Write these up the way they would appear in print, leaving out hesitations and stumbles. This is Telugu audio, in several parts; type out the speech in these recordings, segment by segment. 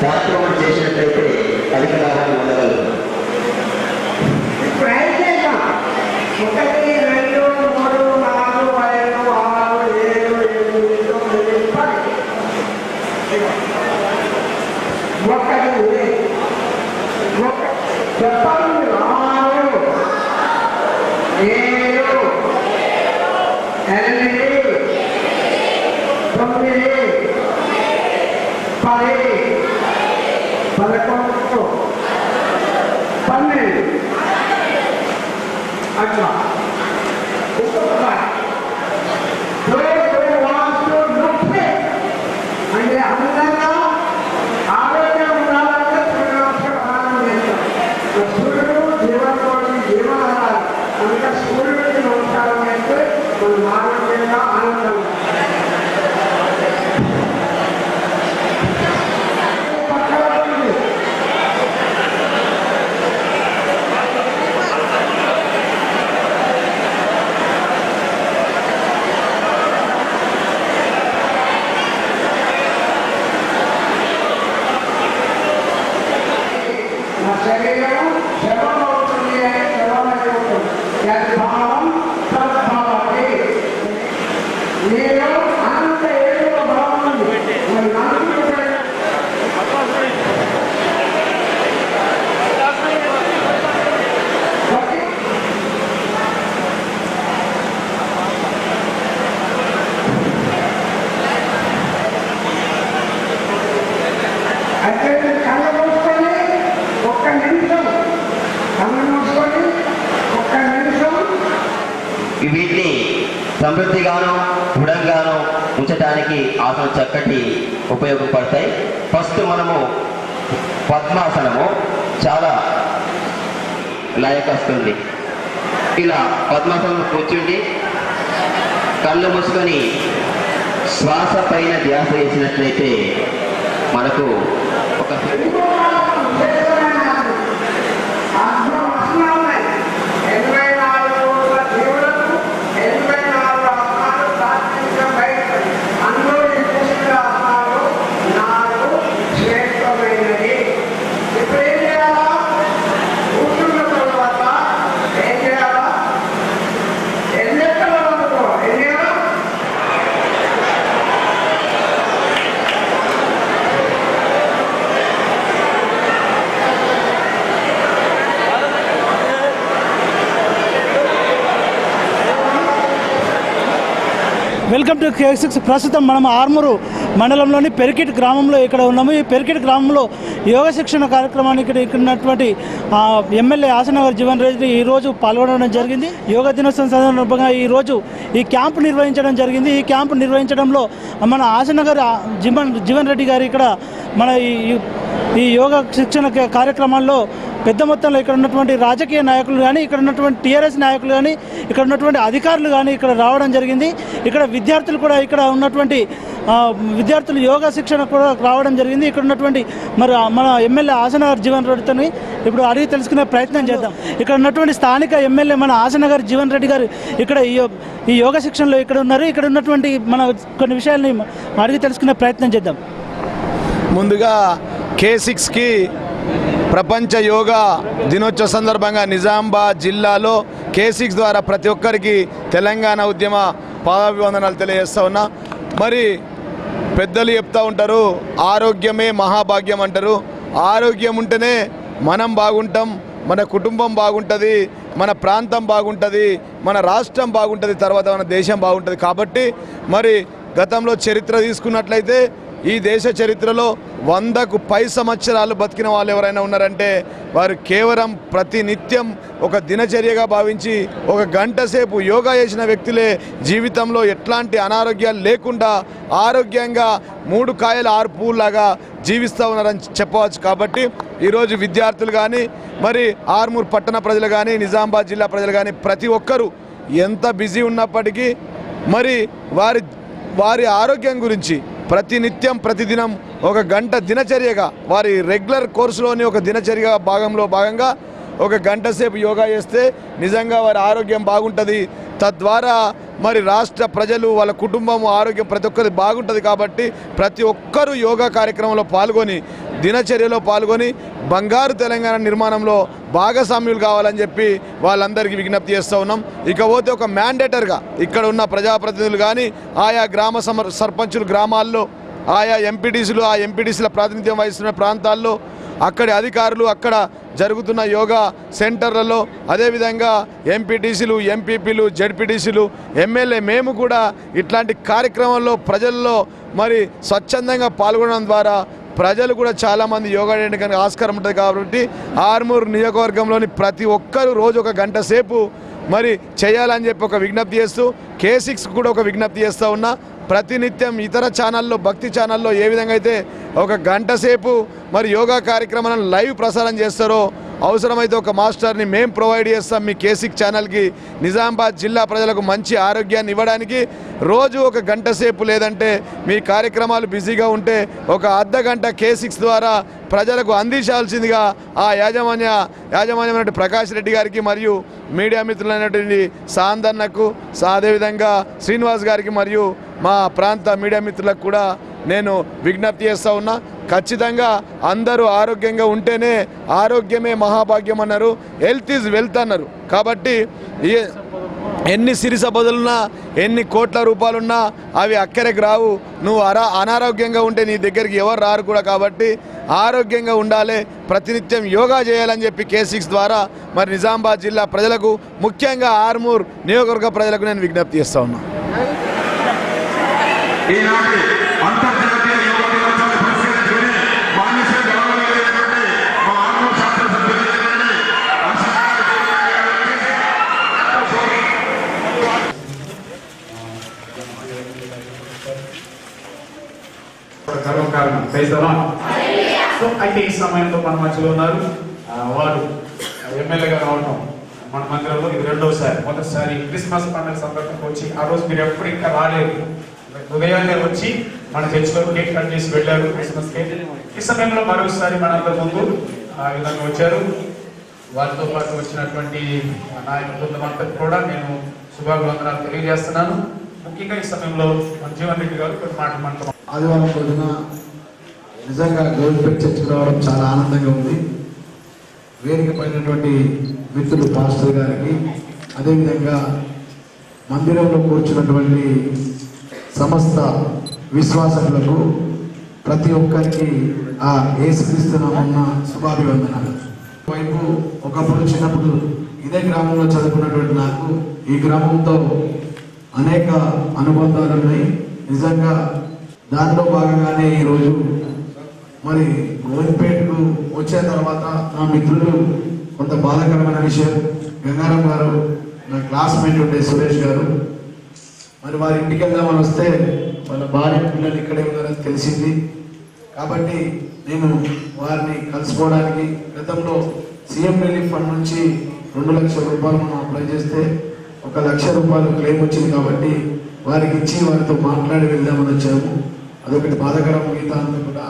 కార్యక్రమం చేసినట్లయితే అధిక లాభాలు పొందగలరు. అట్లా అంటే అందంగా ఆరోగ్యం ఉండాలంటే సూర్యనమస్కారం చేస్తాం. సూర్యుడు జీవనకోటి జీవనాధారం. అందుకే సూర్యుడికి నమస్కారం అయితే మనం ఆరోగ్యంగా ఆనందంగా శరీరం శవమవుతుంది అని శవమైపోతుంది. యద్భావం తద్భవతి. నేను అనంత ఏదో భావం ఉంది. అయితే కళ్ళ మూసుకొని ఒక్క నిమిషం కళ్ళు మూసుకొని ఒక్క నిమిషం వీటిని సమృద్ధిగాను దృఢంగాను ఉంచడానికి ఆసనం చక్కటి ఉపయోగపడతాయి. ఫస్ట్ మనము పద్మాసనము చాలా లాయకొస్తుంది. ఇలా పద్మాసనం కూర్చుండి కళ్ళు మూసుకొని శ్వాస పైన ధ్యాస చేసినట్లయితే మనకు ఒక వెల్కమ్ టు K6. ప్రస్తుతం మనం ఆర్మూరు మండలంలోని పెరికిట్ గ్రామంలో ఇక్కడ ఉన్నాము. ఈ పెరికిట్ గ్రామంలో యోగ శిక్షణ కార్యక్రమానికి ఇక్కడ ఉన్నటువంటి ఎమ్మెల్యే ఆసనగారి జీవన్ రెడ్డి ఈరోజు పాల్గొనడం జరిగింది. యోగా దినోత్సవం సందర్భంగా ఈరోజు ఈ క్యాంపు నిర్వహించడం జరిగింది. ఈ క్యాంపు నిర్వహించడంలో మన ఆసనగారి జీవన్ రెడ్డి గారు ఇక్కడ మన ఈ యోగా శిక్షణ కార్యక్రమాల్లో పెద్ద మొత్తంలో ఇక్కడ ఉన్నటువంటి రాజకీయ నాయకులు కానీ, ఇక్కడ ఉన్నటువంటి టీఆర్ఎస్ నాయకులు కానీ, ఇక్కడ ఉన్నటువంటి అధికారులు కానీ ఇక్కడ రావడం జరిగింది. ఇక్కడ విద్యార్థులు కూడా ఇక్కడ ఉన్నటువంటి విద్యార్థులు యోగా శిక్షణ కూడా రావడం జరిగింది. ఇక్కడ ఉన్నటువంటి మరి మన ఎమ్మెల్యే ఆసనగారి జీవన్ రెడ్డితో ఇప్పుడు అడిగి తెలుసుకునే ప్రయత్నం చేద్దాం. ఇక్కడ ఉన్నటువంటి స్థానిక ఎమ్మెల్యే మన ఆసనగారి జీవన్ రెడ్డి గారు ఇక్కడ ఈ యోగా శిక్షణలో ఇక్కడ ఉన్నారు. ఇక్కడ ఉన్నటువంటి మన కొన్ని విషయాల్ని అడిగి తెలుసుకునే ప్రయత్నం చేద్దాం. ముందుగా K6కి ప్రపంచ యోగా దినోత్సవ సందర్భంగా నిజామాబాద్ జిల్లాలో K6 ద్వారా ప్రతి ఒక్కరికి తెలంగాణ ఉద్యమ పాదాభివందనాలు తెలియజేస్తూ ఉన్నా. మరి పెద్దలు చెప్తూ ఉంటారు, ఆరోగ్యమే మహాభాగ్యం అంటారు. ఆరోగ్యం ఉంటేనే మనం బాగుంటాం, మన కుటుంబం బాగుంటుంది, మన ప్రాంతం బాగుంటుంది, మన రాష్ట్రం బాగుంటుంది, తర్వాత మన దేశం బాగుంటుంది. కాబట్టి మరి గతంలో చరిత్ర తీసుకున్నట్లయితే ఈ దేశ చరిత్రలో 100కు పై సంవత్సరాలు బతికిన వాళ్ళు ఎవరైనా ఉన్నారంటే వారు కేవలం ప్రతి నిత్యం ఒక దినచర్యగా భావించి ఒక గంట సేపు యోగా చేసిన వ్యక్తులే జీవితంలో ఎట్లాంటి అనారోగ్యాలు లేకుండా ఆరోగ్యంగా 3 కాయల 6 పువ్వులాగా జీవిస్తూ ఉన్నారని చెప్పవచ్చు. కాబట్టి ఈరోజు విద్యార్థులు కానీ, మరి ఆర్మూర్ పట్టణ ప్రజలు కానీ, నిజామాబాద్ జిల్లా ప్రజలు కానీ ప్రతి ఒక్కరూ ఎంత బిజీ ఉన్నప్పటికీ మరి వారి ఆరోగ్యం గురించి ప్రతినిత్యం ప్రతిదినం ఒక గంట దినచర్యగా వారి రెగ్యులర్ కోర్సులోని ఒక దినచర్య భాగంగా ఒక గంట సేపు యోగా చేస్తే నిజంగా వారి ఆరోగ్యం బాగుంటుంది. తద్వారా మరి రాష్ట్ర ప్రజలు వాళ్ళ కుటుంబం ఆరోగ్యం ప్రతి ఒక్కరిది బాగుంటుంది కాబట్టి ప్రతి ఒక్కరూ యోగా కార్యక్రమంలో పాల్గొని దినచర్యలో పాల్గొని బంగారు తెలంగాణ నిర్మాణంలో భాగస్వామ్యులు కావాలని చెప్పి వాళ్ళందరికీ విజ్ఞప్తి చేస్తూ ఉన్నాం. ఇకపోతే ఒక మ్యాండేటర్గా ఇక్కడ ఉన్న ప్రజాప్రతినిధులు కానీ ఆయా గ్రామ సర్పంచులు గ్రామాల్లో ఆయా ఎంపీటీసీలు ఆ ఎంపీటీసీల ప్రాతినిధ్యం వహిస్తున్న ప్రాంతాల్లో అక్కడి అధికారులు అక్కడ జరుగుతున్న యోగా సెంటర్లలో అదేవిధంగా ఎంపీటీసీలు ఎంపీపీలు జెడ్పీటీసీలు ఎమ్మెల్యే మేము కూడా ఇట్లాంటి కార్యక్రమాల్లో ప్రజల్లో మరి స్వచ్ఛందంగా పాల్గొనడం ద్వారా ప్రజలు కూడా చాలామంది యోగా చేయడానికి ఆస్కారం ఉంటుంది కాబట్టి ఆర్మూర్ నియోజకవర్గంలోని ప్రతి ఒక్కరూ రోజు ఒక గంట సేపు మరి చేయాలని చెప్పి ఒక విజ్ఞప్తి చేస్తూ K6 కూడా ఒక విజ్ఞప్తి చేస్తూ ఉన్నా. ప్రతినిత్యం ఇతర ఛానల్లో భక్తి ఛానల్లో ఏ విధంగా అయితే ఒక గంట సేపు మరి యోగా కార్యక్రమాలను లైవ్ ప్రసారం చేస్తారో అవసరమైతే ఒక మాస్టర్ని మేము ప్రొవైడ్ చేస్తాం మీ K6 ఛానల్కి. నిజామాబాద్ జిల్లా ప్రజలకు మంచి ఆరోగ్యాన్ని ఇవ్వడానికి రోజు ఒక గంట సేపు లేదంటే మీ కార్యక్రమాలు బిజీగా ఉంటే ఒక అర్ధ గంట K6 ద్వారా ప్రజలకు అందించాల్సిందిగా ఆ యాజమాన్యమైనటువంటి ప్రకాష్ రెడ్డి గారికి మరియు మీడియా మిత్రులైనటువంటి సాందన్నకు అదేవిధంగా శ్రీనివాస్ గారికి మరియు మా ప్రాంత మీడియా మిత్రులకు కూడా నేను విజ్ఞప్తి చేస్తూ ఉన్నా. ఖచ్చితంగా అందరూ ఆరోగ్యంగా ఉంటేనే ఆరోగ్యమే మహాభాగ్యం అన్నారు, హెల్త్ ఈజ్ వెల్త్ అన్నారు. కాబట్టి ఎన్ని సిరి సంపదలున్నా ఎన్ని కోట్ల రూపాయలున్నా అవి అక్కడికి రావు. నువ్వు అనారోగ్యంగా ఉంటే నీ దగ్గరికి ఎవరు రారు కూడా. కాబట్టి ఆరోగ్యంగా ఉండాలి, ప్రతినిత్యం యోగా చేయాలని చెప్పి K6 ద్వారా మరి నిజామాబాద్ జిల్లా ప్రజలకు ముఖ్యంగా ఆర్మూర్ నియోజకవర్గ ప్రజలకు నేను విజ్ఞప్తి చేస్తూ ఉన్నా. అంతర్జాతీయ యోగా దినోత్సవాన్ని పురస్కరించుకుని మాన్యశ్రీ గౌరవనీయులైనటువంటి మా ఆర్మూర్ శాసనసభ్యులైనటువంటి గర్వకారణం. సో అయితే ఈ సమయంలో మన మధ్యలో ఉన్నారు వారు ఎమ్మెల్యేగా రావడం మన మందిరంలో ఇది రెండోసారి. మొదటిసారి క్రిస్మస్ పండుగ సందర్భంగా వచ్చి ఆ రోజు మీరు ఎప్పుడు ఇంకా రాలేదు, ఉదయాన్నే వచ్చి మన చర్చిలో కేక్ కట్ చేసి వెళ్ళారు క్రిస్మస్ కేక్. ఈ సమయంలో మరోసారి మనందరి ముందు ఆ విధంగా వచ్చారు. వారితో పాటు వచ్చినటువంటి నాయకుల బృందమంతకు కూడా నేను శుభాభివందనాలు తెలియజేస్తున్నాను. ముఖ్యంగా ఈ సమయంలో మన జీవన్ రెడ్డి గారు కొన్ని మాటలు మనతో. ఆదివారం రోజున నిజంగా గవర్నమెంట్ చర్చకు రావడం చాలా ఆనందంగా ఉంది. వేదిక పైనటువంటి మిత్రులు పాస్టర్ గారికి అదేవిధంగా మందిరంలో కూర్చున్నటువంటి సమస్త విశ్వాసకులకు ప్రతి ఒక్కరికి ఆ యేసుక్రీస్తు నామమున శుభాభివందనాలు. వైపు ఒకప్పుడు చిన్నప్పుడు ఇదే గ్రామంలో చదువుకున్నటువంటి నాకు ఈ గ్రామంతో అనేక అనుబంధాలు ఉన్నాయి. నిజంగా దానిలో భాగంగానే ఈరోజు మరి గోవిందపేటకు వచ్చే తర్వాత నా మిత్రులు కొంత బాధాకరమైన విషయం, గంగారాం గారు నా క్లాస్మేట్ ఉండే సురేష్ గారు మరి వారి ఇంటికి వెళ్దామని వస్తే వాళ్ళ భార్య పిల్లలు ఇక్కడే ఉన్నారని తెలిసింది. కాబట్టి నేను వారిని కలుసుకోవడానికి గతంలో సీఎం రిలీఫ్ ఫండ్ నుంచి 2 లక్షల రూపాయలు మనం అప్లై చేస్తే 1 లక్ష రూపాయలు క్లెయిమ్ వచ్చింది. కాబట్టి వారికి ఇచ్చి వారితో మాట్లాడి వెళ్దామని వచ్చాము. అదొకటి బాధాకరం. మిగతా అంతా కూడా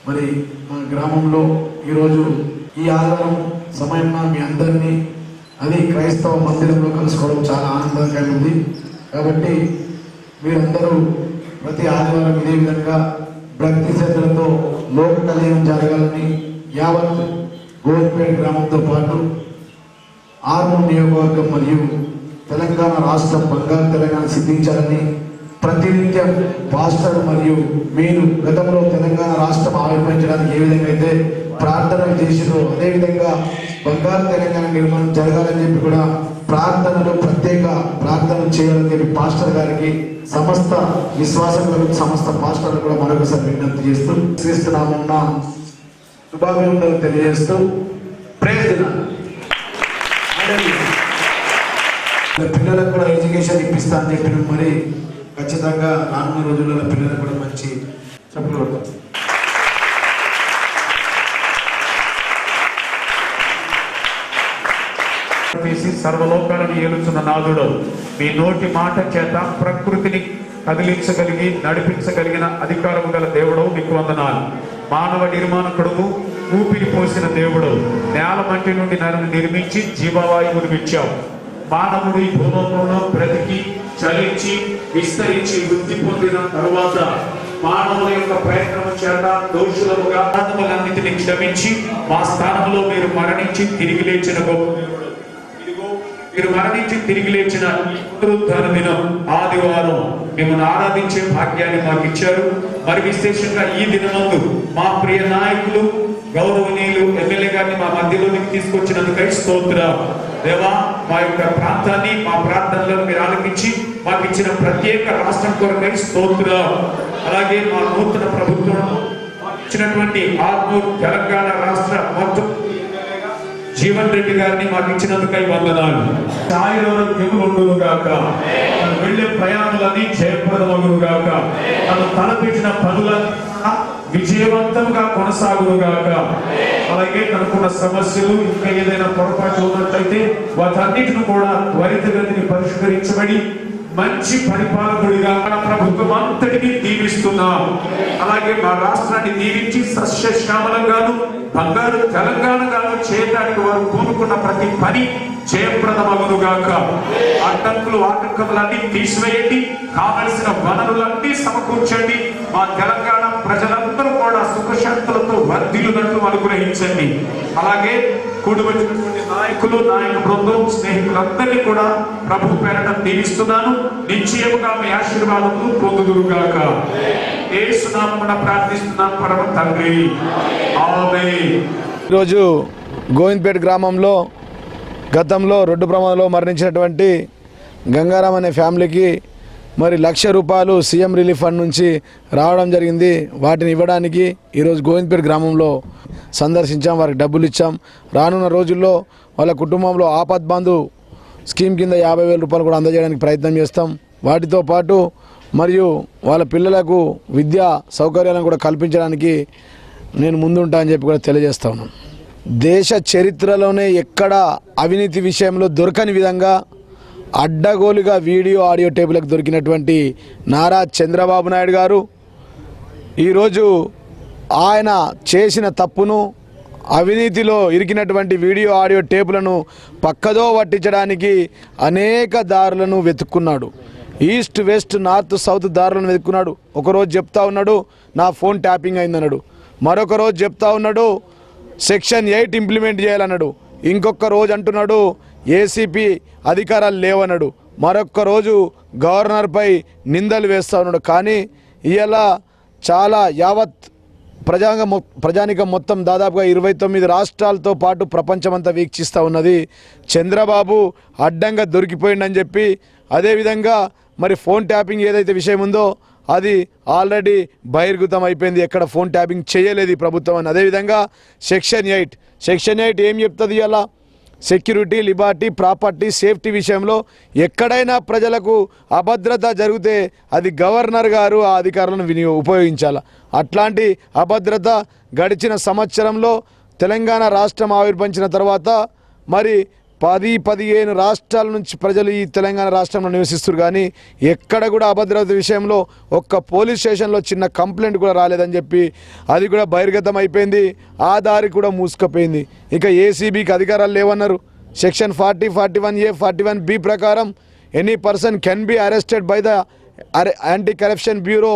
మరి మా గ్రామంలో ఈరోజు ఈ ఆదివారం సమయంలో మీ అందరినీ అది క్రైస్తవ మందిరంలో కలుసుకోవడం చాలా ఆనందకరంగా ఉంది. కాబట్టి మీరందరూ ప్రతి ఆదివారం ఇదే విధంగా భక్తి శ్రద్ధలతో లోక కళ్యాణం జరగాలని యావత్ గోవిందపేట గ్రామంతో పాటు ఆర్మూర్ నియోజకవర్గం మరియు తెలంగాణ రాష్ట్రం బంగారు తెలంగాణ సిద్ధించాలని ప్రతినిత్యం పాస్టర్ మరియు మీరు గతంలో తెలంగాణ రాష్ట్రం ఆవిర్భవించడానికి ఏ విధంగా అయితే ప్రార్థనలు చేసినో అదేవిధంగా బంగారు తెలంగాణ నిర్మాణం జరగాలని చెప్పి కూడా ప్రార్థనలు ప్రత్యేక ప్రార్థనలు చేయాలని చెప్పి పాస్టర్ గారికి సమస్త విశ్వాసకులకు సమస్త పాస్టర్లు కూడా మరొకసారి విజ్ఞప్తి చేస్తూ క్రీస్తునామమున శుభాభివందనలు తెలియజేస్తూ ప్రేజ్ పిల్లలకు కూడా ఎడ్యుకేషన్ ఇప్పిస్తా అని చెప్పిన మరి ఖచ్చితంగా రానున్న రోజుల్లో పిల్లలకు కూడా మంచి చెప్పులు పడతాం. సర్వలోకాలను ఏలుచున్న నాదుడు మీ నోటి మాట చేత ప్రకృతిని కదిలించగలిగి నడిపించగలిగిన అధికారము గల దేవుడు మీకు వందనాలు. మానవ నిర్మాణకుడు ఊపిరి పోసిన దేవుడు నేల మట్టి నుండి నన్ను నిర్మించి జీవవాయువును ఇచ్చావు. మానవుడి భూలోకంలో బ్రతికి చలించి విస్తరించి వృద్ధి పొందిన తరువాత మానవుల యొక్క ప్రయత్నం చేత దోషులముగా ఆత్మలన్నిటిని క్షమించి మా స్థానంలో మీరు మరణించి తిరిగి లేచిన గొప్ప దేవుడు. ఇదిగో మీరు మరణించి తిరిగి లేచిన ఈ పునరుద్ధాన దినం ఆదివారం మిమ్మల్ని ఆరాధించే భాగ్యాన్ని మాకు ఇచ్చారు. మరి విశేషంగా ఈ దినమందు మా ప్రియ నాయకులు గౌరవనీయులు ఎమ్మెల్యే గారిని మా మధ్యలోనికి తీసుకొచ్చినందుకై స్తోత్రం. దేవా, మా యొక్క ప్రాంతాన్ని మా ప్రార్థనలను మీరు ఆలకించి మాకు ఇచ్చిన ప్రత్యేక రాష్ట్రం కొరకై స్తోత్రం. అలాగే మా నూతన ప్రభుత్వం ఇచ్చినటువంటి ఆర్మూర్ తెలంగాణ రాష్ట్ర మొత్తం జీవన్ రెడ్డి గారిని మాకు ఇచ్చినందుకై వందనాలు. సాయిరోగ్యములు గాక, తను వెళ్లే ప్రయాణాలన్నీ జయప్రదమగును గాక, తను తలపెట్టిన పనులన్నీ విజయవంతంగా కొనసాగును గాక. అలాగే తనకున్న సమస్యలు ఇంకా ఏదైనా పొరపాటు ఉన్నట్లయితే వాటన్నిటిని కూడా త్వరితగతిని పరిష్కరించబడి మంచి పరిపాలకుడిగా మన ప్రభుత్వం అంతటినీ దీవిస్తున్నాం. అలాగే మా రాష్ట్రాన్ని దీవించి సస్యశ్యామలంగాను బంగారు తెలంగాణగాను చేయడానికి వారు పూనుకున్న ప్రతి పని జయప్రదమగునుగాక. ఆటంకములన్నీ తీసివేయండి, కావలసిన వనరులన్నీ సమకూర్చండి. మా తెలంగాణ ప్రజలందరూ కూడా సుఖశాంతులతో వర్ధిల్లునట్లు అనుగ్రహించండి. అలాగే కూడి వచ్చినటువంటి నాయకులు, నాయక బృందం, స్నేహితులందరినీ కూడా ప్రభు పేరట దీవిస్తున్నాను. నిశ్చయముగా మీ ఆశీర్వాదములు పొందుదురుగాక. యేసు నామమున ప్రార్థిస్తున్నాం పరమ తండ్రి, ఆమేన్. ఈరోజు గోవింద్పేట గ్రామంలో గతంలో రోడ్డు ప్రమాదంలో మరణించినటువంటి గంగారాం అనే ఫ్యామిలీకి మరి ₹1,00,000 సీఎం రిలీఫ్ ఫండ్ నుంచి రావడం జరిగింది. వాటిని ఇవ్వడానికి ఈరోజు గోవింద్పేట గ్రామంలో సందర్శించాం, వారికి డబ్బులు ఇచ్చాం. రానున్న రోజుల్లో వాళ్ళ కుటుంబంలో ఆపద్బంధు స్కీమ్ కింద ₹50,000 కూడా అందజేయడానికి ప్రయత్నం చేస్తాం. వాటితో పాటు మరియు వాళ్ళ పిల్లలకు విద్యా సౌకర్యాలను కూడా కల్పించడానికి నేను ముందుంటా అని చెప్పి కూడా తెలియజేస్తా ఉన్నాను. దేశ చరిత్రలోనే ఎక్కడ అవినీతి విషయంలో దొరకని విధంగా అడ్డగోలుగా వీడియో ఆడియో టేపులకు దొరికినటువంటి నారా చంద్రబాబు నాయుడు గారు ఈరోజు ఆయన చేసిన తప్పును, అవినీతిలో ఇరికినటువంటి వీడియో ఆడియో టేపులను పక్కదో పట్టించడానికి అనేక దారులను వెతుక్కున్నాడు. ఈస్ట్ వెస్ట్ నార్త్ సౌత్ దారులను వెతుక్కున్నాడు. ఒకరోజు చెప్తా ఉన్నాడు నా ఫోన్ ట్యాపింగ్ అయిందన్నాడు, మరొక రోజు చెప్తా ఉన్నాడు సెక్షన్ 8 ఇంప్లిమెంట్ చేయాలన్నాడు, ఇంకొక రోజు అంటున్నాడు ఏసీపీ అధికారాలు లేవన్నాడు, మరొక రోజు గవర్నర్పై నిందలు వేస్తూ ఉన్నాడు. కానీ ఇలా చాలా యావత్ ప్రజానికం మొత్తం దాదాపుగా 29 రాష్ట్రాలతో పాటు ప్రపంచమంతా వీక్షిస్తూ ఉన్నది. చంద్రబాబు అడ్డంగా దొరికిపోయిందని చెప్పి, అదేవిధంగా మరి ఫోన్ ట్యాపింగ్ ఏదైతే విషయం ఉందో అది ఆల్రెడీ బహిర్గతం అయిపోయింది, ఎక్కడ ఫోన్ ట్యాపింగ్ చేయలేదు ఈ ప్రభుత్వం అని. అదేవిధంగా సెక్షన్ 8 ఏం చెప్తుంది? అలా సెక్యూరిటీ, లిబర్టీ, ప్రాపర్టీ, సేఫ్టీ విషయంలో ఎక్కడైనా ప్రజలకు అభద్రత జరిగితే అది గవర్నర్ గారు ఆ అధికారులను ఉపయోగించాలి. అట్లాంటి అభద్రత గడిచిన సంవత్సరంలో తెలంగాణ రాష్ట్రం ఆవిర్భవించిన తర్వాత మరి 10-15 రాష్ట్రాల నుంచి ప్రజలు ఈ తెలంగాణ రాష్ట్రంలో నివసిస్తారు. కానీ ఎక్కడ కూడా అభద్రత విషయంలో ఒక్క పోలీస్ స్టేషన్లో చిన్న కంప్లైంట్ కూడా రాలేదని చెప్పి అది కూడా బహిర్గతం అయిపోయింది. ఆ దారి కూడా మూసుకుపోయింది. ఇక ఏసీబీకి అధికారాలు లేవన్నారు. సెక్షన్ 40, 41A, 41B ప్రకారం any person can be arrested by the anti corruption bureau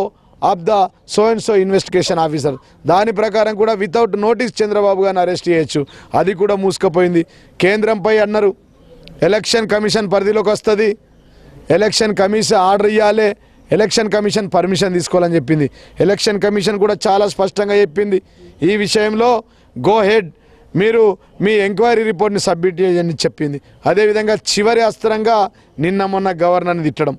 of the so and so investigation officer. దాని ప్రకారం కూడా వితౌట్ నోటీస్ చంద్రబాబు గారిని అరెస్ట్ చేయొచ్చు. అది కూడా మూసుకుపోయింది. కేంద్రంపై అన్నారు ఎలక్షన్ కమిషన్ పరిధిలోకి వస్తుంది, ఎలక్షన్ కమిషన్ ఆర్డర్ ఇవ్వాలి, ఎలక్షన్ కమిషన్ పర్మిషన్ తీసుకోవాలని చెప్పింది. ఎలక్షన్ కమిషన్ కూడా చాలా స్పష్టంగా చెప్పింది ఈ విషయంలో గో హెడ్, మీరు మీ ఎంక్వైరీ రిపోర్ట్ని సబ్మిట్ చేయని చెప్పింది. అదేవిధంగా చివరి అస్త్రంగా నిన్న మొన్న గవర్నర్ని తిట్టడం.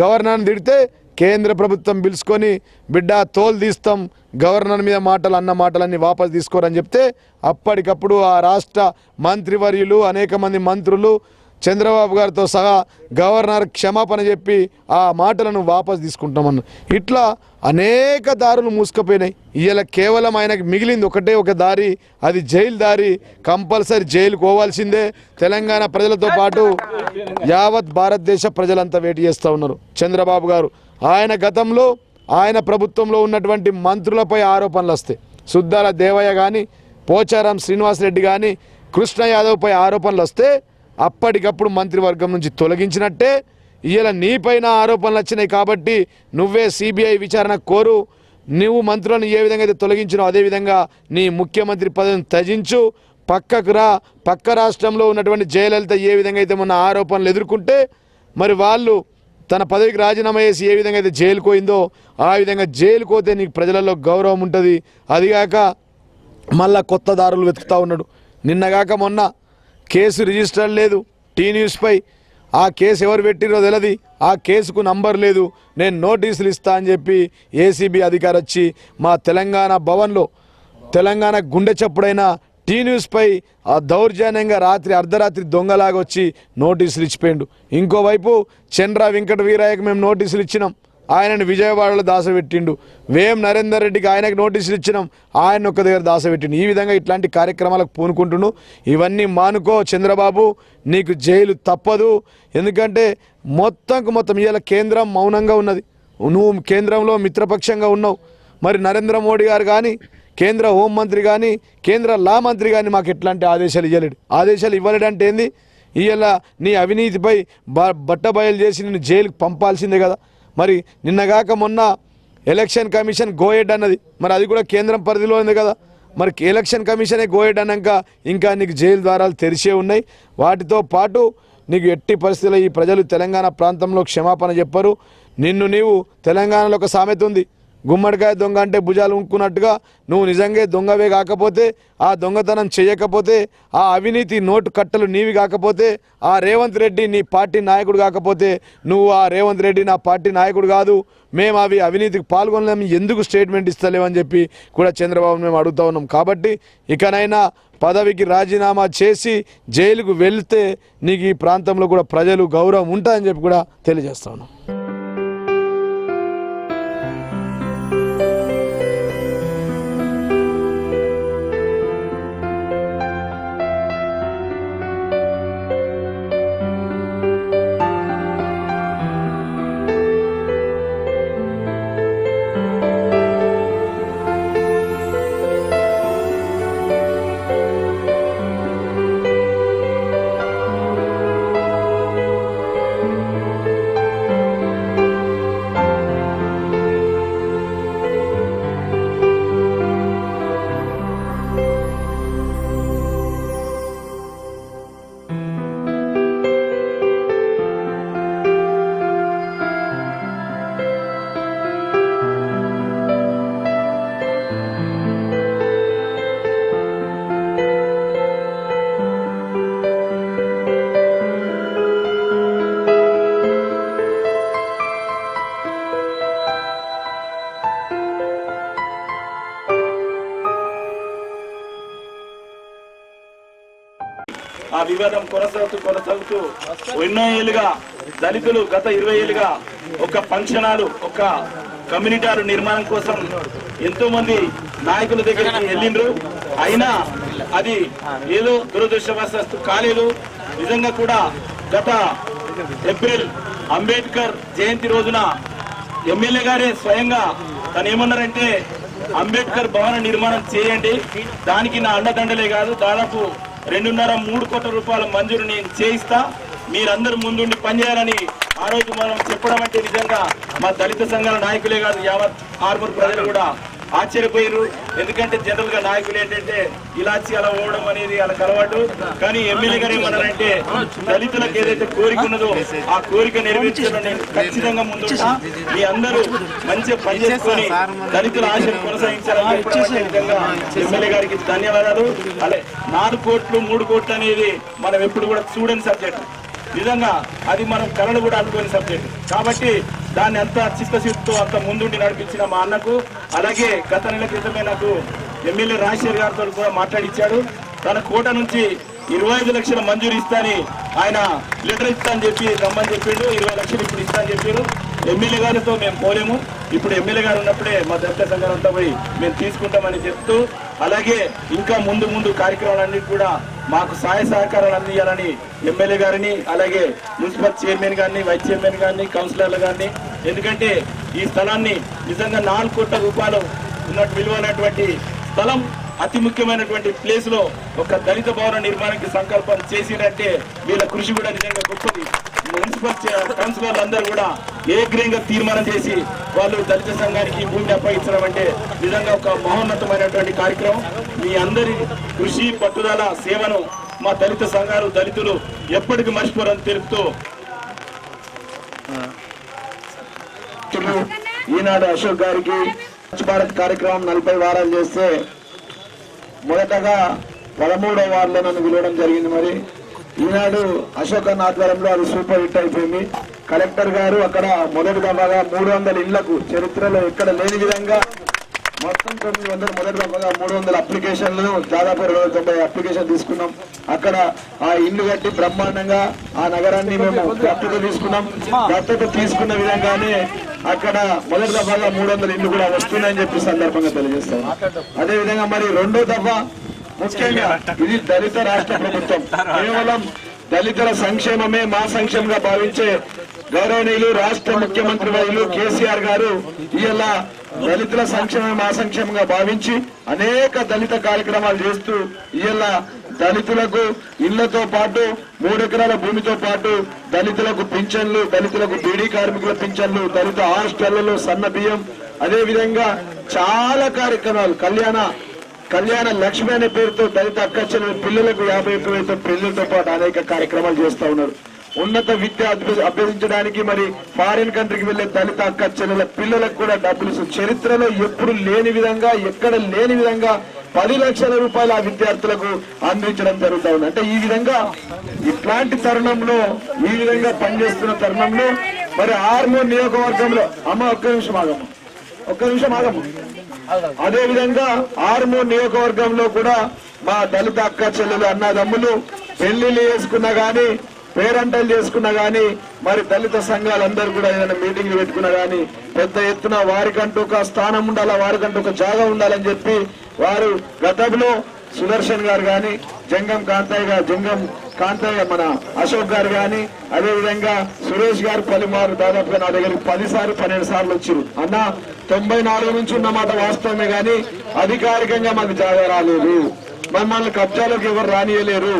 గవర్నర్ని తిడితే కేంద్ర ప్రభుత్వం పిలుచుకొని బిడ్డ తోలు తీస్తాం, గవర్నర్ మీద అన్న మాటలన్నీ వాపసు తీసుకోరని చెప్తే అప్పటికప్పుడు ఆ రాష్ట్ర మంత్రివర్యులు, అనేక మంది మంత్రులు చంద్రబాబు గారితో సహా గవర్నర్ క్షమాపణ చెప్పి ఆ మాటలను వాపసు తీసుకుంటామన్నారు. ఇట్లా అనేక దారులు మూసుకుపోయినాయి. ఇవాళ కేవలం ఆయనకు మిగిలింది ఒకటే ఒక దారి, అది జైలు దారి. కంపల్సరీ జైలుకు పోవాల్సిందే. తెలంగాణ ప్రజలతో పాటు యావత్ భారతదేశ ప్రజలంతా వెయిట్ చేస్తూ ఉన్నారు. చంద్రబాబు గారు ఆయన గతంలో ఆయన ప్రభుత్వంలో ఉన్నటువంటి మంత్రులపై ఆరోపణలు వస్తాయి. సుద్దాల దేవయ్య కానీ, పోచారం శ్రీనివాసరెడ్డి కానీ, కృష్ణ యాదవ్పై ఆరోపణలు వస్తే అప్పటికప్పుడు మంత్రివర్గం నుంచి తొలగించినట్టే ఇలా నీపైన ఆరోపణలు వచ్చినాయి కాబట్టి నువ్వే సిబిఐ విచారణ కోరు. నువ్వు మంత్రులను ఏ విధంగా అయితే తొలగించినో అదేవిధంగా నీ ముఖ్యమంత్రి పదవిని త్యజించు, పక్కకు రా. పక్క రాష్ట్రంలో ఉన్నటువంటి జయలలిత ఏ విధంగా అయితే మొన్న ఆరోపణలు ఎదుర్కొంటే మరి వాళ్ళు తన పదవికి రాజీనామా చేసి ఏ విధంగా అయితే జైలుకు పోయిందో ఆ విధంగా జైలుకు పోతే నీకు ప్రజలలో గౌరవం ఉంటుంది. అదిగాక మళ్ళా కొత్త దారులు వెతుకుతూ ఉన్నాడు. నిన్నగాక మొన్న కేసు రిజిస్టర్ లేదు టీ న్యూస్పై. ఆ కేసు ఎవరు పెట్టిరో తెలియదు, ఆ కేసుకు నంబర్ లేదు. నేను నోటీసులు ఇస్తా అని చెప్పి ఏసీబీ అధికారి వచ్చి మా తెలంగాణ భవన్లో తెలంగాణ గుండె చప్పుడైన టీ న్యూస్పై ఆ దౌర్జన్యంగా రాత్రి అర్ధరాత్రి దొంగలాగా వచ్చి నోటీసులు ఇచ్చిపోయిండు. ఇంకోవైపు చంద్ర వెంకట వీరయ్యకు మేము నోటీసులు ఇచ్చినాం, ఆయనను విజయవాడలో దాసపెట్టిండు. వేం నరేందర్ రెడ్డికి ఆయనకు నోటీసులు ఇచ్చినాం, ఆయన ఒక్క దగ్గర దాసపెట్టిండు. ఈ విధంగా ఇట్లాంటి కార్యక్రమాలకు పూనుకుంటును. ఇవన్నీ మానుకో చంద్రబాబు, నీకు జైలు తప్పదు. ఎందుకంటే మొత్తం ఇవాళ కేంద్రం మౌనంగా ఉన్నది. నువ్వు కేంద్రంలో మిత్రపక్షంగా ఉన్నావు. మరి నరేంద్ర మోడీ గారు కానీ కేంద్ర హోంమంత్రి కానీ కేంద్ర లా మంత్రి కానీ మాకు ఎట్లాంటి ఆదేశాలు ఇవ్వలేడు. ఆదేశాలు ఇవ్వలేడంటే ఏంది? ఇవాళ నీ అవినీతిపై బట్టబయలు చేసి నిన్ను జైలుకు పంపాల్సిందే కదా. మరి నిన్నగాక మొన్న ఎలక్షన్ కమిషన్ గోయెడ్ అన్నది, మరి అది కూడా కేంద్రం పరిధిలో ఉంది కదా. మరి ఎలక్షన్ కమిషనే గోయెడ్ అన్నాక ఇంకా నీకు జైలు ద్వారాలు తెరిచే ఉన్నాయి. వాటితో పాటు నీకు ఎట్టి పరిస్థితుల్లో ఈ ప్రజలు తెలంగాణ ప్రాంతంలో క్షమాపణ చెప్పరు. నిన్ను నీవు తెలంగాణలో ఒక సామెత ఉంది, గుమ్మడికాయ దొంగ అంటే భుజాలు ఉంకున్నట్టుగా నువ్వు నిజంగా దొంగవే కాకపోతే, ఆ దొంగతనం చేయకపోతే, ఆ అవినీతి నోటు కట్టలు నీవి కాకపోతే, ఆ రేవంత్ రెడ్డి నీ పార్టీ నాయకుడు కాకపోతే, నువ్వు ఆ రేవంత్ రెడ్డి నా పార్టీ నాయకుడు కాదు, మేము అవినీతికి పాల్గొనలేము, ఎందుకు స్టేట్మెంట్ ఇస్తలేమని చెప్పి కూడా చంద్రబాబు మేము అడుగుతా ఉన్నాం. కాబట్టి ఇకనైనా పదవికి రాజీనామా చేసి జైలుకు వెళ్తే నీకు ఈ ప్రాంతంలో కూడా ప్రజలు గౌరవం ఉంటుందని చెప్పి కూడా తెలియజేస్తా ఉన్నాం. ఆ వివాదం కొనసాగుతూ ఎన్నో ఏళ్ళుగా దళితులు గత 20 ఏళ్ళుగా ఒక ఫంక్షన్ హాల్, ఒక కమ్యూనిటీ హాల్ నిర్మాణం కోసం ఎంతో మంది నాయకుల దగ్గరికి వెళ్ళిండ్రు. అయినా అది ఏదో దురదృష్టవశాత్తు కాలేదు. నిజంగా కూడా గత ఏప్రిల్ అంబేద్కర్ జయంతి రోజున ఎమ్మెల్యే గారే స్వయంగా తను ఏమన్నారంటే, అంబేద్కర్ భవన నిర్మాణం చేయండి, దానికి నా అండదండలే కాదు దాదాపు 2.5-3 కోట్ల రూపాయల మంజూరు నేను చేయిస్తా, మీరందరూ ముందుండి పనిచేయాలని ఆ రోజు మనం చెప్పడం అంటే నిజంగా మా దళిత సంఘాల నాయకులే కాదు యావత్ ఆర్మూర్ ప్రజలు కూడా ఆశ్చర్యపోయారు. ఎందుకంటే జనరల్ గా నాయకులు ఏంటంటే ఇలాచి అలా ఓవడం అనేది వాళ్ళకి అలవాటు. కానీ ఎమ్మెల్యే గారు ఏమన్నారంటే, దళితులకు ఏదైతే కోరిక ఉన్నదో ఆ కోరిక నెరవేర్చడం నేను ఖచ్చితంగా ముందుంటా, మీ అందరూ మంచిగా పనిచేసుకొని దళితుల ఆశను కొనసాగించాలని చెప్పడం నిజంగా ఎమ్మెల్యే గారికి ధన్యవాదాలు. అలే 4 కోట్లు 3 కోట్లు అనేది మనం ఎప్పుడు కూడా చూడని సబ్జెక్ట్. నిజంగా అది మనం కళలు కూడా అనుకోని సబ్జెక్ట్. కాబట్టి దాన్ని అంత చిత్తశుద్ధితో అంత ముందుండి నడిపించిన మా అన్నకు, అలాగే గత నెల క్రితమే నాకు ఎమ్మెల్యే రాజశేఖర్ గారితో కూడా మాట్లాడిచ్చాడు. తన కోట నుంచి 25 లక్షల మంజూరు ఇస్తాని ఆయన లెటర్ ఇస్తా అని చెప్పి రమ్మని చెప్పిండు. 20 లక్షలు ఇప్పుడు ఇస్తా అని చెప్పారు. ఎమ్మెల్యే గారితో మేము పోలేము, ఇప్పుడు ఎమ్మెల్యే గారు ఉన్నప్పుడే మా దళిత సంఘాలంతా పోయి మేము తీసుకుంటామని చెప్తూ, అలాగే ఇంకా ముందు కార్యక్రమాలన్నీ కూడా మాకు సహాయ సహకారాలు అందించాలని ఎమ్మెల్యే గారిని, అలాగే మున్సిపల్ చైర్మన్ గారిని, వైస్ చైర్మన్ గారిని, కౌన్సిలర్లు గారిని, ఎందుకంటే ఈ స్థలాన్ని నిజంగా 4 కోట్ల రూపాయలు ఉన్నట్టు విలువైనటువంటి స్థలం అతి ముఖ్యమైనటువంటి ప్లేస్ లో ఒక దళిత భవన నిర్మాణానికి సంకల్పం చేసిరంటే వీళ్ళ కృషి కూడా నిజంగా గొప్పది. మున్సిపల్ కౌన్సిలర్లు అందరూ కూడా ఏగ్రీయంగా తీర్మానం చేసి వాళ్ళు దళిత సంఘానికి భూమిని అప్పగించడం అంటే నిజంగా ఒక మహోన్నతమైనటువంటి కార్యక్రమం. మీ అందరి కృషి పట్టుదల సేవను మా దళిత సంఘాలు దళితులు ఎప్పటికీ మర్చిపోరని తెలుపుతూ ఈనాడు అశోక్ గారికి స్వచ్ఛ భారత్ కార్యక్రమం 40 వారాలు చేస్తే మొదటగా 13వ వార్డులో నన్ను పిలవడం జరిగింది. మరి ఈనాడు అశోక్ అన్న ఆధ్వర్యంలో అది సూపర్ హిట్ అయిపోయింది. కలెక్టర్ గారు అక్కడ మొదటి దఫాగా 300 ఇళ్లకు చరిత్రలో ఎక్కడ లేని విధంగా మొత్తం 900 మొదటి దఫాగా 300 అప్లికేషన్లు దాదాపు 290 అప్లికేషన్ తీసుకున్నాం. అక్కడ ఆ ఇల్లు కట్టి బ్రహ్మాండంగా ఆ నగరాన్ని మేము దత్తత తీసుకున్నాం. దత్తత తీసుకున్న విధంగానే అక్కడ మొదటి దఫాగా 300 ఇల్లు కూడా వస్తున్నాయని చెప్పి సందర్భంగా తెలియజేస్తాం. అదేవిధంగా మరి రెండో దఫా ముఖ్యంగా ఇది దళిత రాష్ట్ర ప్రభుత్వం, కేవలం దళితుల సంక్షేమమే మా సంక్షేమంగా భావించే గౌరవనీయులు రాష్ట్ర ముఖ్యమంత్రి వర్యులు కేసీఆర్ గారు ఇవాళ దళితుల సంక్షేమమే మా సంక్షేమంగా భావించి అనేక దళిత కార్యక్రమాలు చేస్తూ ఇవాళ దళితులకు ఇళ్లతో పాటు 3 ఎకరాల భూమితో పాటు దళితులకు పింఛన్లు, దళితులకు బీడీ కార్మికుల పింఛన్లు, దళిత హాస్టళ్లలో సన్న బియ్యం, అదే విధంగా చాలా కార్యక్రమాలు కళ్యాణ లక్ష్మి అనే పేరుతో దళిత అక్క చెల్లెల పిల్లలకు 51,000 పిల్లలతో పాటు అనేక కార్యక్రమాలు చేస్తా ఉన్నారు. ఉన్నత విద్య అభ్యసించడానికి మరి ఫారిన్ కంట్రీకి వెళ్లే దళిత అక్క చెల్లెల పిల్లలకు కూడా డబ్బులు చరిత్రలో ఎప్పుడు లేని విధంగా ఎక్కడ లేని విధంగా 10 లక్షల రూపాయలు ఆ విద్యార్థులకు అందించడం జరుగుతా ఉంది. అంటే ఈ విధంగా ఇట్లాంటి తరుణంలో ఈ విధంగా పనిచేస్తున్న తరుణంలో మరి ఆర్మూర్ నియోజకవర్గంలో ఒక్క నిమిషం ఆగమ్మ. అదే విధంగా ఆర్మూర్ నియోజకవర్గంలో కూడా మా దళిత అక్క చెల్లెలు అన్నదమ్ములు పెళ్లిళ్ళు చేసుకున్నా గానీ పేరంటలు చేసుకున్నా గానీ మరి దళిత సంఘాలందరూ కూడా ఏదైనా మీటింగ్లు పెట్టుకున్నా గానీ పెద్ద ఎత్తున వారికంటూ ఒక స్థానం ఉండాలా, వారికంటూ ఒక జాగా ఉండాలని చెప్పి వారు గతంలో సుదర్శన్ గారు గాని జంగం కాంతయ్య మన అశోక్ గారు గాని అదే విధంగా సురేష్ గారు పలుమారు దాదాపుగా నా దగ్గరికి 10 సార్లు 12 సార్లు వచ్చారు. అన్న 94 నుంచి ఉన్నమాట వాస్తవమే గాని అధికారికంగా మాకు జాగా రాలేదు, మమ్మల్ని కబ్జాలోకి ఎవరు రానియలేరు,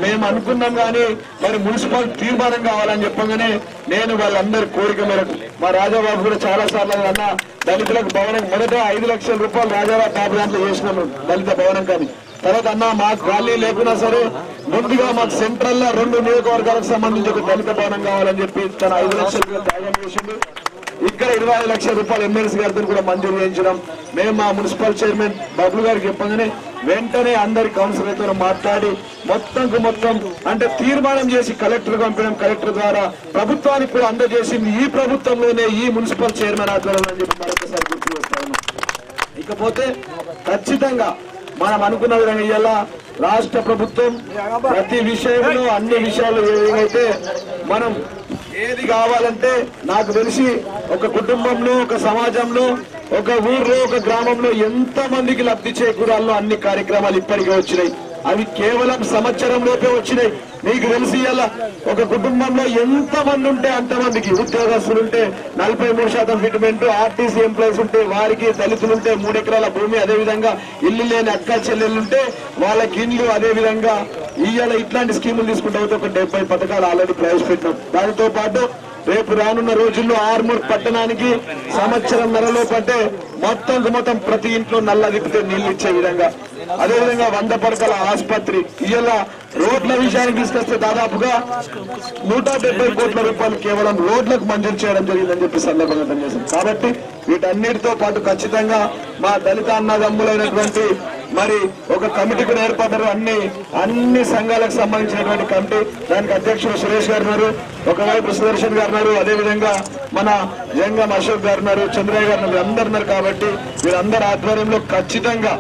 మేము అనుకున్నాం గానీ మరి మున్సిపల్ తీర్మానం కావాలని చెప్పగానే నేను వాళ్ళందరి కోరిక మేరకు మా రాజాబాబు కూడా చాలా సార్లు అన్న దళితులకు భవనం మొదట 5 లక్షల రూపాయలు రాజాబాబు బాబు దాంట్లో చేసినాము దళిత భవనం. కానీ తర్వాత అన్న మాకు ఖాళీ లేకున్నా సరే ముందుగా మాకు సెంట్రల్ లో 2 నియోజకవర్గాలకు సంబంధించి ఒక దళిత భవనం కావాలని చెప్పి తన 5 లక్షల త్యాగం చేసిండు. ఇక్కడ 25 లక్షల రూపాయలు ఎమ్మెల్సీ గారితో కూడా మంజూరు చేయించడం. మేము మా మున్సిపల్ చైర్మన్ బాబులు గారికి చెప్పగానే వెంటనే అందరి కౌన్సిలర్తో మాట్లాడి మొత్తం అంటే తీర్మానం చేసి కలెక్టర్ పంపడం, కలెక్టర్ ద్వారా ప్రభుత్వానికి కూడా అందజేసింది ఈ ప్రభుత్వంలోనే ఈ మున్సిపల్ చైర్మన్ ఆధ్వర్యంలో అని చెప్పి మరొకసారి గుర్తు చేస్తా ఉన్నాం. ఇకపోతే ఖచ్చితంగా మనం అనుకున్న విధంగా ఇవాళ రాష్ట్ర ప్రభుత్వం ప్రతి విషయంలో అన్ని విషయాలు ఏదైతే మనం ఏది కావాలంటే నాకు తెలిసి ఒక కుటుంబంలో ఒక సమాజంలో ఒక ఊర్లో ఒక గ్రామంలో ఎంత మందికి లబ్ధి చేకూరాలో అన్ని కార్యక్రమాలు ఇప్పటికే వచ్చినాయి. అవి కేవలం సంవత్సరంలోపే వచ్చినాయి. మీకు తెలిసి ఇలా ఒక కుటుంబంలో ఎంత మంది ఉంటే అంతమందికి ఉద్యోగస్తులు ఉంటే 43% ఫిట్మెంట్, ఆర్టీసీ ఎంప్లాయీస్ ఉంటే వారికి, దళితులుంటే 3 ఎకరాల భూమి, అదేవిధంగా ఇల్లు లేని అక్క చెల్లెళ్ళుంటే వాళ్ళకి ఇల్లు, అదేవిధంగా ఇవాళ ఇట్లాంటి స్కీములు తీసుకుంటే ఒక 70 పథకాలు ఆల్రెడీ ప్రవేశపెట్టినాం. దానితో పాటు రేపు రానున్న రోజుల్లో ఆర్మూర్ పట్టణానికి సంవత్సరంన్నరలో పట్టే మొత్తం ప్రతి ఇంట్లో నల్ల దిప్పితే నీళ్లు ఇచ్చే విధంగా, అదేవిధంగా 100 పడకల ఆసుపత్రి, ఇవాళ రోడ్ల విషయానికి తీసుకొస్తే దాదాపుగా 170 కోట్ల రూపాయలు కేవలం రోడ్లకు మంజూరు చేయడం జరిగిందని చెప్పి సందర్భంగా తెలియజేశాం. కాబట్టి వీటన్నిటితో పాటు ఖచ్చితంగా మా దళిత అన్నదమ్ములైనటువంటి మరి ఒక కమిటీ కూడా ఏర్పడ్డారు. అన్ని సంఘాలకు సంబంధించినటువంటి కమిటీ, దానికి అధ్యక్షుడు సురేష్ గారు ఉన్నారు, ఒకవైపు సుదర్శన్ గారు ఉన్నారు, అదేవిధంగా మన జంగం అశోక్ గారు ఉన్నారు, చంద్రయ్య గారు ఉన్నారు, అందరు ఉన్నారు. కాబట్టి వీరందరి ఆధ్వర్యంలో ఖచ్చితంగా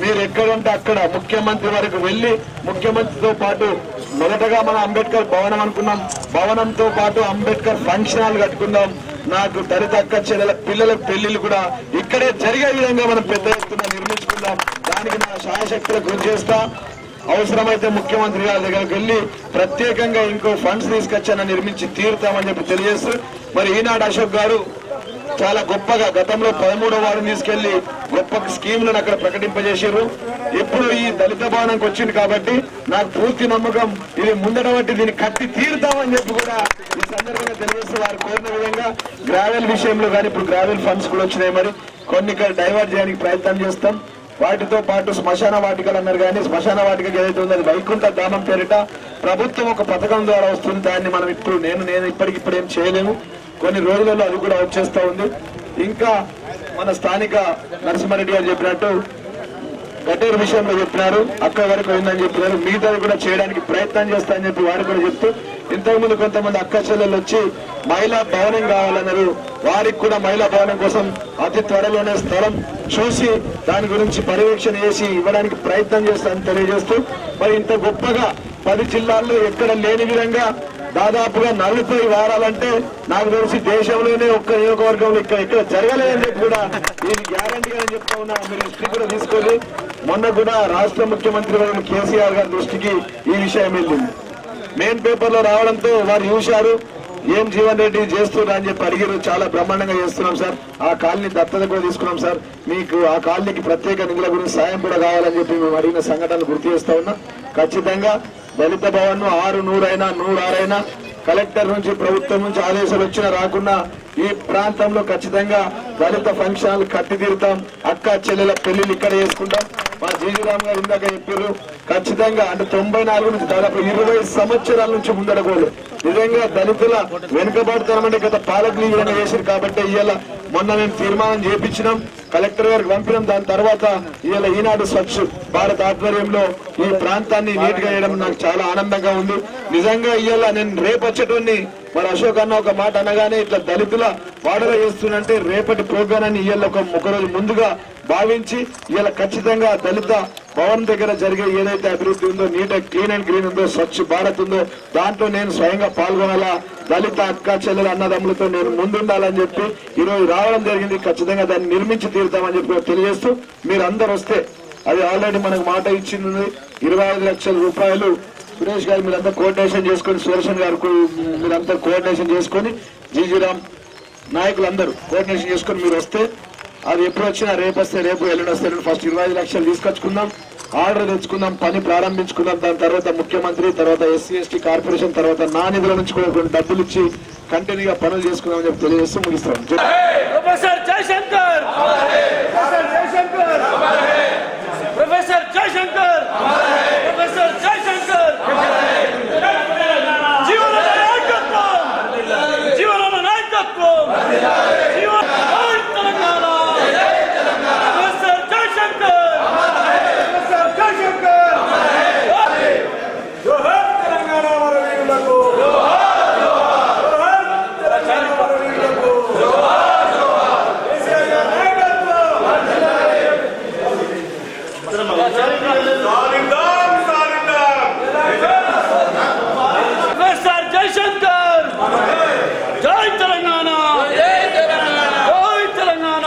మీరు ఎక్కడుంటే అక్కడ ముఖ్యమంత్రి వరకు వెళ్లి ముఖ్యమంత్రితో పాటు మొదటగా మనం అంబేద్కర్ భవనం అనుకున్నాం, భవనంతో పాటు అంబేద్కర్ ఫంక్షన్ హాల్ కట్టుకుందాం. నాకు దళిత అక్క చెల్లెల పిల్లల పెళ్లిళ్ళు కూడా ఇక్కడే జరిగే విధంగా మనం పెద్ద ఎత్తున నిర్మించుకుందాం. దానికి నా శాయశక్తులు కృషి చేస్తా. అవసరమైతే ముఖ్యమంత్రి గారి దగ్గరికి వెళ్లి ప్రత్యేకంగా ఇంకో ఫండ్స్ తీసుకొచ్చానని నిర్మించి తీరుతామని చెప్పి తెలియజేస్తూ మరి ఈనాడు అశోక్ గారు చాలా గొప్పగా గతంలో 13వ వార్డుని తీసుకెళ్లి గొప్ప స్కీములను అక్కడ ప్రకటింపజేశారు. ఎప్పుడు ఈ దళిత భవనానికి వచ్చింది కాబట్టి నాకు పూర్తి నమ్మకం ఇది ముందట బట్టి దీన్ని కట్టి తీరుతామని చెప్పి కూడా ఈ సందర్భంగా తెలియజేస్తే వారు కోరిన విధంగా గ్రావెల్ విషయంలో కానీ ఇప్పుడు గ్రావెల్ ఫండ్స్ కూడా వచ్చినాయి, మరి కొన్ని ఇక్కడ డైవర్ట్ చేయడానికి ప్రయత్నం చేస్తాం. వాటితో పాటు శ్మశాన వాటికలు అన్నారు, కానీ శ్మశాన వాటికకి ఏదైతే ఉందో అది వైకుంఠ ధామం పేరిట ప్రభుత్వం ఒక పథకం ద్వారా వస్తుంది. దాన్ని మనం ఇప్పుడు నేను ఇప్పటికిప్పుడు ఏం చేయలేము, కొన్ని రోజులలో అది కూడా వచ్చేస్తా ఉంది. ఇంకా మన స్థానిక నరసింహారెడ్డి గారు చెప్పినట్టు గట్టేరు విషయంలో చెప్పినారు, అక్కడి వరకు అయిందని చెప్పినారు, మిగతాది కూడా చేయడానికి ప్రయత్నం చేస్తా అని చెప్పి వారు కూడా చెప్తూ, ఇంతకుముందు కొంతమంది అక్క చెల్లెలు వచ్చి మహిళా భవనం కావాలన్నారు, వారికి కూడా మహిళా భవనం కోసం అతి త్వరలోనే స్థలం చూసి దాని గురించి పర్యవేక్షణ చేసి ఇవ్వడానికి ప్రయత్నం చేస్తానని తెలియజేస్తూ, మరి ఇంత గొప్పగా 10 జిల్లాల్లో ఎక్కడ లేని విధంగా దాదాపుగా 40 వారాలంటే నాకు తెలిసి దేశంలోనే ఒక్క నియోజకవర్గంలో ఇక్కడ జరగలేదని చెప్పి కూడా ఇది గ్యారంటీగా నేను చెప్తా ఉన్నా. మీరు దృష్టి కూడా తీసుకోండి. మొన్న కూడా రాష్ట్ర ముఖ్యమంత్రి వర్యులు కేసీఆర్ గారి దృష్టికి ఈ విషయం వెళ్ళింది. మెయిన్ పేపర్ లో రావడంతో వారు చూశారు, ఏం జీవన్ రెడ్డి చేస్తున్నారు అని చెప్పి అడిగారు. చాలా బ్రహ్మాండంగా చేస్తున్నాం సార్, ఆ కాలనీ దత్తత కూడా తీసుకున్నాం సార్, మీకు ఆ కాలనీకి ప్రత్యేక నిధుల గురించి సాయం కూడా కావాలని చెప్పి మేము అడిగిన సంఘటనలు గుర్తు చేస్తా ఉన్నా. ఖచ్చితంగా దళిత భవన్ 6, 100 అయినా 106 అయినా కలెక్టర్ నుంచి ప్రభుత్వం నుంచి ఆదేశాలు వచ్చినా రాకున్నా ఈ ప్రాంతంలో ఖచ్చితంగా దళిత ఫంక్షన్లు కట్టి తీరుతాం. అక్క చెల్లెల పెళ్లిళ్ళు ఇక్కడ చేసుకుంటాం. మా జీజీరామ్ గారు ఇందాక చెప్పారు, ఖచ్చితంగా అంటే 94 నుంచి దాదాపు 20 సంవత్సరాల నుంచి ముందడగోలు నిజంగా దళితుల వెనుకబడతామంటే గత పాలకులు ఈ విధంగా చేశారు కాబట్టి ఇవాళ మొన్న మేము తీర్మానం చేపించినాం, కలెక్టర్ గారికి పంపినాం. దాని తర్వాత ఇవాళ ఈనాడు స్వచ్ఛ భారత్ ఆధ్వర్యంలో ఈ ప్రాంతాన్ని నీట్ గా చేయడం నాకు చాలా ఆనందంగా ఉంది. నిజంగా ఇవాళ నేను రేపు వచ్చేటోని మరి అశోక్ అన్న ఒక మాట అనగానే ఇట్లా దళితుల వాడలో చేస్తున్నంటే రేపటి ప్రోగ్రాన్ని ఇవాళ ఒక రోజు ముందుగా భావించి ఇవాళ ఖచ్చితంగా దళిత భవన్ దగ్గర జరిగే ఏదైతే అభివృద్ధి ఉందో, నీట్ క్లీన్ అండ్ గ్రీన్ ఉందో, స్వచ్ఛ భారత్ ఉందో దాంట్లో నేను స్వయంగా పాల్గొనాలా, దళిత అక్క చెల్లెల అన్నదమ్ములతో నేను ముందుండాలని చెప్పి ఈరోజు రావడం జరిగింది. ఖచ్చితంగా దాన్ని నిర్మించి తీరుతామని చెప్పి తెలియజేస్తూ, మీరు అందరు వస్తే అది ఆల్రెడీ మనకు మాట ఇచ్చింది 25 లక్షల రూపాయలు. సురేష్ గారు మీరంతా కోఆర్డినేషన్ చేసుకొని, సుదర్శన్ గారు మీరంతా కోఆర్డినేషన్ చేసుకొని, జీజీరామ్ నాయకులందరూ కోఆర్డినేషన్ చేసుకొని మీరు వస్తే అది ఎప్పుడు వచ్చినా రేపు వస్తే రేపు, ఎల్లుండి వస్తే ఫస్ట్ 25 లక్షలు తీసుకొచ్చుకుందాం, ఆర్డర్ తెచ్చుకుందాం, పని ప్రారంభించుకుందాం. దాని తర్వాత ముఖ్యమంత్రి, తర్వాత ఎస్సీ ఎస్టీ కార్పొరేషన్, తర్వాత నా నిధుల నుంచి కూడా కొన్ని డబ్బులు ఇచ్చి కంటిన్యూగా పనులు చేసుకుందామని చెప్పి తెలియజేస్తూ ముగిస్తాం. Professor Jayashankar, professor Jayashankar, professor Jayashankar, professor Jayashankar, జీవన నాయకత్వం, జీవన నాయకత్వం, జీవన తెలంగాణ, ప్రొఫెసర్ జయశంకర్, ప్రొఫెసర్ జయశంకర్, జోహార్ తెలంగాణ వరవీరులకు, జోహార్ జోహార్ తెలంగాణ వరవీరులకు, జోహార్ జోహార్ కేసీఆర్ గారి నాయకత్వం, ప్రొఫెసర్ జయశంకర్, జై తెలంగాణ, జై తెలంగాణ, జై తెలంగాణ,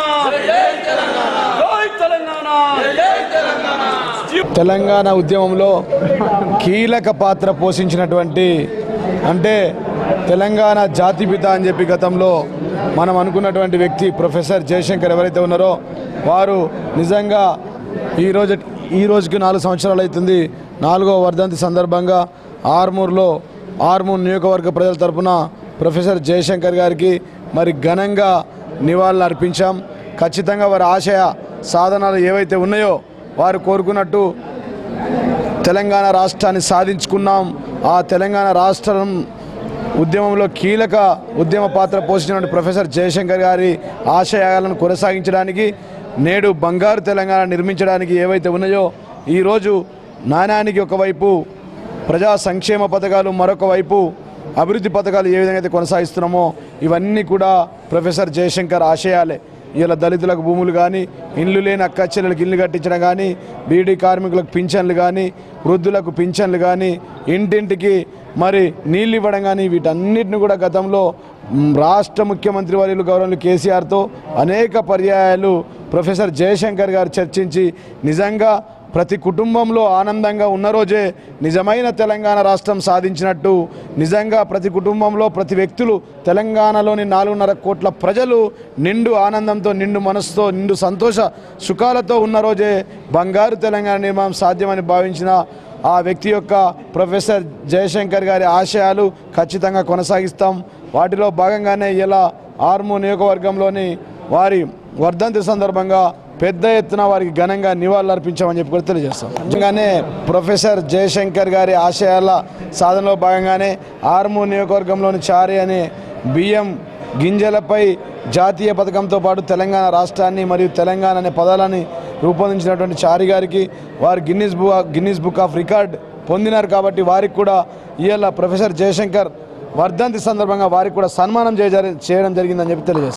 జై తెలంగాణ. తెలంగాణ ఉద్యమంలో కీలక పాత్ర పోషించినటువంటి, అంటే తెలంగాణ జాతిపిత అని చెప్పి గతంలో మనం అనుకున్నటువంటి వ్యక్తి ప్రొఫెసర్ జయశంకర్ ఎవరైతే ఉన్నారో వారు నిజంగా ఈ రోజుకి 4 సంవత్సరాలు అవుతుంది. 4వ వర్ధంతి సందర్భంగా ఆర్మూర్ నియోజకవర్గ ప్రజల తరపున ప్రొఫెసర్ జయశంకర్ గారికి మరి ఘనంగా నివాళులు అర్పించాం. ఖచ్చితంగా వారి ఆశయ సాధనాలు ఏవైతే ఉన్నాయో వారు కోరుకున్నట్టు తెలంగాణ రాష్ట్రాన్ని సాధించుకున్నాం. ఆ తెలంగాణ రాష్ట్రం ఉద్యమంలో కీలక ఉద్యమ పాత్ర పోషించినటువంటి ప్రొఫెసర్ జయశంకర్ గారి ఆశయాలను కొనసాగించడానికి, నేడు బంగారు తెలంగాణ నిర్మించడానికి ఏవైతే ఉన్నాయో ఈరోజు నాణ్యానికి ఒకవైపు ప్రజా సంక్షేమ పథకాలు, మరొక వైపు అభివృద్ధి పథకాలు ఏ విధంగా అయితే కొనసాగిస్తున్నామో ఇవన్నీ కూడా ప్రొఫెసర్ జయశంకర్ ఆశయాలే. ఇలా దళితులకు భూములు కానీ, ఇండ్లు లేని అక్క చెల్లెలకు ఇల్లు కట్టించడం కానీ, బీడీ కార్మికులకు పింఛన్లు కానీ, వృద్ధులకు పింఛన్లు కానీ, ఇంటింటికి మరి నీళ్ళు ఇవ్వడం కానీ, వీటన్నిటిని కూడా గతంలో రాష్ట్ర ముఖ్యమంత్రి వర్యులు గౌరవనీయులు కేసీఆర్తో అనేక పర్యాయాలు ప్రొఫెసర్ జయశంకర్ గారు చర్చించి నిజంగా ప్రతి కుటుంబంలో ఆనందంగా ఉన్న రోజే నిజమైన తెలంగాణ రాష్ట్రం సాధించినట్టు, నిజంగా ప్రతి కుటుంబంలో ప్రతి వ్యక్తులు తెలంగాణలోని 4.5 కోట్ల ప్రజలు నిండు ఆనందంతో, నిండు మనసుతో, నిండు సంతోష సుఖాలతో ఉన్న రోజే బంగారు తెలంగాణ నిర్మాణం సాధ్యమని భావించిన ఆ వ్యక్తి యొక్క ప్రొఫెసర్ జయశంకర్ గారి ఆశయాలు ఖచ్చితంగా కొనసాగిస్తాం. వాటిలో భాగంగానే ఇలా ఆర్మూర్ నియోజకవర్గంలోని వారి వర్ధంతి సందర్భంగా పెద్ద ఎత్తున వారికి ఘనంగా నివాళులర్పించామని చెప్పి కూడా తెలియజేస్తాం. నిజంగానే ప్రొఫెసర్ జయశంకర్ గారి ఆశయాల సాధనలో భాగంగానే ఆర్మూర్ నియోజకవర్గంలోని చారి అనే బియ్యం గింజలపై జాతీయ పథకంతో పాటు తెలంగాణ రాష్ట్రాన్ని మరియు తెలంగాణ అనే పదాలని రూపొందించినటువంటి చారి గారికి వారు గిన్నిస్ బుక్ ఆఫ్ రికార్డ్ పొందినారు. కాబట్టి వారికి కూడా ఇవాళ ప్రొఫెసర్ జయశంకర్ వర్ధంతి సందర్భంగా వారికి కూడా సన్మానం చేయడం జరిగిందని చెప్పి తెలియజేస్తాం.